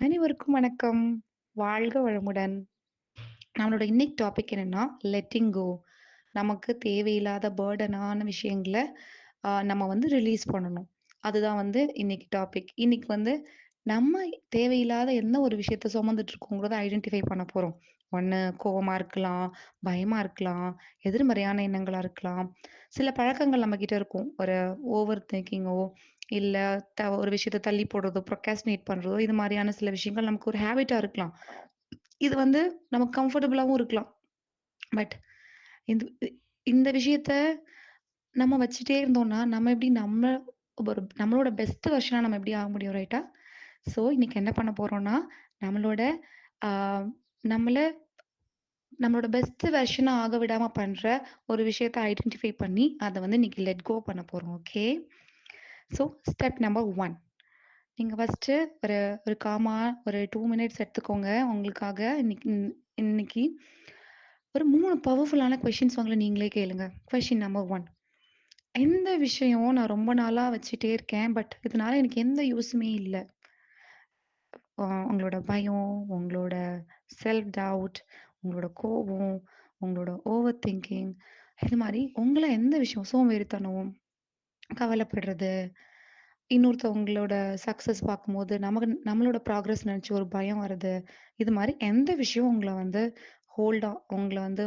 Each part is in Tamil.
அனைவருக்கும் வணக்கம். வாழ்க வளமுடன். நம்மளோட இன்னைக்கு டாபிக் என்னன்னா, லெட்டிங் கோ. நமக்கு தேவையில்லாத பர்டனான விஷயங்கள நம்ம வந்து ரிலீஸ் பண்ணணும். அதுதான் வந்து இன்னைக்கு டாபிக். இன்னைக்கு வந்து நம்ம தேவையில்லாத என்ன ஒரு விஷயத்த சுமந்துட்டு இருக்கோங்கிறத ஐடென்டிஃபை பண்ண போறோம். ஒண்ணு கோவமா இருக்கலாம், பயமா இருக்கலாம், எதிர்மறையான எண்ணங்களா இருக்கலாம். சில பழக்கங்கள் நம்மகிட்ட இருக்கும். ஒரு ஓவர் திங்கிங்கோ, இல்ல ஒரு விஷயத்த தள்ளி போடுறதோ, ப்ரொக்ராஸ்டினேட் பண்றதோ, இது மாரியான சில விஷயங்கள் நமக்கு ஒரு ஹேபிட்டா இருக்கலாம். இது வந்து நமக்கு கம்ஃபர்டபுளாவும் இருக்கலாம். பட் இந்த இந்த விஷயத்த நம்ம வச்சுட்டே இருந்தோம்னா, நம்ம எப்படி நம்மளோட பெஸ்ட் வெர்ஷனா நம்ம எப்படி ஆக முடியும் ரைட்டா? ஸோ இன்னைக்கு என்ன பண்ண போறோம்னா, நம்மளோட ஆ நம்மள நம்மளோட பெஸ்ட் வெர்ஷனா ஆக விடாம பண்ற ஒரு விஷயத்த ஐடென்டிஃபை பண்ணி, அத வந்து இன்னைக்கு லெட் கோ பண்ண போறோம். ஓகே. So step number 1. நீங்க ஃபர்ஸ்ட்டு ஒரு ஒரு காமா ஒரு 2 மினிட்ஸ் எடுத்துக்கோங்க. உங்களுக்காக இன்னைக்கு ஒரு 3 பவர்ஃபுல்லான கொஸ்டின்ஸ் உங்கள நீங்களே கேளுங்க. Question number 1. எந்த விஷயம் நான் ரொம்ப நாளா வச்சுட்டே இருக்கேன். பட் இதனால எனக்கு எந்த யூசுமே இல்ல. உங்களோட பயம், உங்களோட செல்ஃப் டவுட், உங்களோட கோவம், உங்களோட ஓவர் திங்கிங் இது மாரி உங்கள எந்த விஷயம் சோம்பேறித்தனம், கவலைப்படுறது, இன்னொருத்தவங்களோட சக்சஸ் பார்க்கும்போது நமக்கு நம்மளோட ப்ராக்ரஸ் நெனச்சு ஒரு பயம் வருது. இது மாரி எந்த விஷயம் உங்கள வந்து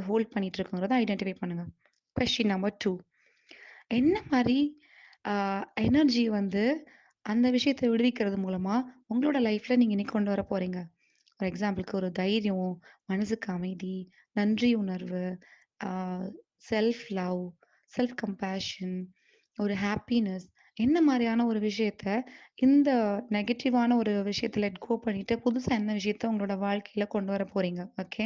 ஹோல்ட் பண்ணிட்டு இருக்குங்கிறத ஐடென்டிஃபை பண்ணுங்க. Question number 2. என்ன மாரி அ எனர்ஜி வந்து அந்த விஷயத்த விடுவிக்கிறது மூலமா உங்களோட லைஃப்ல நீங்க இன்னைக்கு கொண்டு வர போறீங்க? ஃபார் எக்ஸாம்பிளுக்கு ஒரு தைரியம், மனசுக்கு அமைதி, நன்றி உணர்வு, ஆ செல்ஃப் லவ், செல்ஃப் கம்பேஷன், ஒரு ஹேப்பினஸ் என்ன மாரியான ஒரு விஷயத்த இந்த நெகட்டிவான ஒரு விஷயத்த லெட் கோ பண்ணிட்டு, புதுசா என்ன விஷயத்த உங்களோட வாழ்க்கையில கொண்டு வர போறீங்க? ஓகே.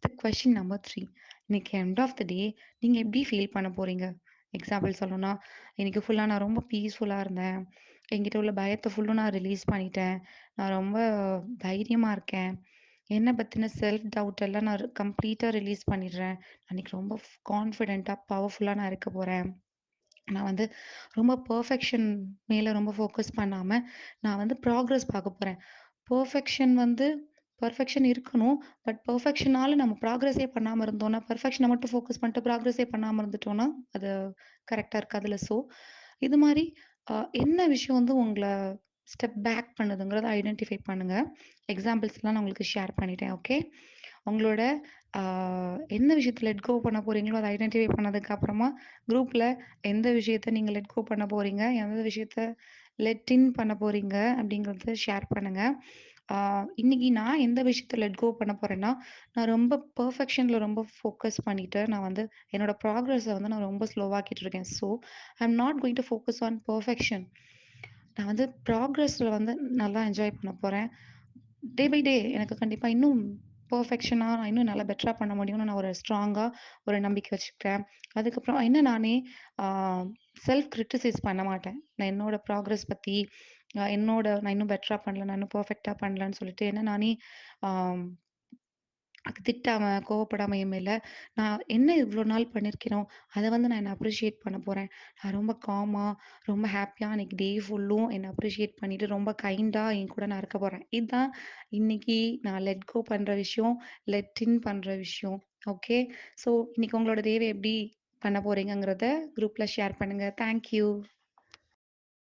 The question number 3. இன்னைக்கு எண்ட் ஆஃப் த டே நீங்க எப்படி ஃபீல் பண்ண போறீங்க? எக்ஸாம்பிள் சொல்லணும்னா, இன்னைக்கு ஃபுல்லா நான் ரொம்ப பீஸ்ஃபுல்லா இருந்தேன். என்கிட்ட உள்ள பயத்த ஃபுல்லும் நான் ரிலீஸ் பண்ணிட்டேன். நான் ரொம்ப தைரியமா இருக்கேன். என்ன பத்தின செல்ஃப் டவுட் எல்லாம் நான் கம்ப்ளீட்டா ரிலீஸ் பண்ணிடுறேன். அன்னைக்கு ரொம்ப கான்ஃபிடென்ட்டா, பவர்ஃபுல்லா நான் இருக்க போறேன். நான் வந்து ரொம்ப பெர்ஃபெக்ஷன் மேல ரொம்ப ஃபோக்கஸ் பண்ணாம, நான் வந்து ப்ராக்ரஸ் பார்க்க போறேன். பெர்ஃபெக்ஷன் வந்து பெர்ஃபெக்ஷன் இருக்கணும். பட் பெர்ஃபெக்ஷனால நம்ம ப்ராக்ரஸே பண்ணாம இருந்தோம்னா, பெர்ஃபெக்ஷன மட்டும் ஃபோக்கஸ் பண்ணிட்டு ப்ராக்ரஸே பண்ணாம இருந்துட்டோம்னா, அது கரெக்ட்டா இருக்காதுல்ல. ஸோ, இது மாரி என்ன விஷயம் வந்து உங்கள ஸ்டெப் பேக் பண்ணுதுங்கிறத ஐடென்டிஃபை பண்ணுங்க. எக்ஸாம்பிள்ஸ்லாம் நான் உங்களுக்கு ஷேர் பண்ணிட்டேன். ஓகே. உங்களோட ஆ எந்த விஷயத்த லெட் கோ பண்ண போறீங்களோ, அத ஐடென்டிஃபை பண்ணதுக்கு அப்புறமா, குரூப்ல எந்த விஷயத்த நீங்க லெட் கோ பண்ண போறீங்க, எந்த விஷயத்த லெட் இன் பண்ண போறீங்க அப்படிங்கிறத ஷேர் பண்ணுங்க. ஆ இன்னைக்கு நான் எந்த விஷயத்த லெட் கோ பண்ண போறேன்னா, நான் ரொம்ப பெர்ஃபெக்ஷன்ல ரொம்ப ஃபோக்கஸ் பண்ணிட்டு, நான் வந்து என்னோட ப்ராக்ரஸ வந்து நான் ரொம்ப ஸ்லோவாக்கிட்டு இருக்கேன். So, I am not going to focus on perfection. நான் வந்து ப்ராக்ரஸ்ல வந்து நல்லா என்ஜாய் பண்ண போறேன். டே பை டே எனக்கு கண்டிப்பா இன்னும் பெர்ஃபெக்ஷனா நான் இன்னும் நல்லா பெட்டரா பண்ண முடியும்னு நான் ஒரு ஸ்ட்ராங்கா ஒரு நம்பிக்கை வச்சுக்கிறேன். அதுக்கப்புறம் என்ன நானே ஆ செல்ஃப் கிரிட்டிசைஸ் பண்ண மாட்டேன். நான் என்னோட ப்ராக்ரஸ் பத்தி, நான் இன்னும் பெட்டரா பண்ணல, நான் இன்னும் பெர்ஃபெக்ட்டா பண்ணலன்னு சொல்லிட்டு என்ன நானே ஆ திட்டாம, கோவப்படாம என் மேல, நான் என்ன இவ்ளோ நாள் பண்ணியிருக்கேனோ, அத வந்து நான் என்ன அப்ரிஷியேட் பண்ண போறேன். நான் ரொம்ப காமா, ரொம்ப ஹேப்பியா அன்னைக்கு டே ஃபுல்லும் என்ன அப்ரிஷியேட் பண்ணிட்டு, ரொம்ப கைண்டா என் கூட நான் இருக்க போறேன். இதுதான் இன்னைக்கு நான் லெட் கோ பண்ற விஷயம், லெட் இன் பண்ற விஷயம். ஓகே. ஸோ இன்னைக்கு உங்களோட டேவ எப்படி பண்ண போறீங்கங்கிறத குரூப்ல ஷேர் பண்ணுங்க. Thank you.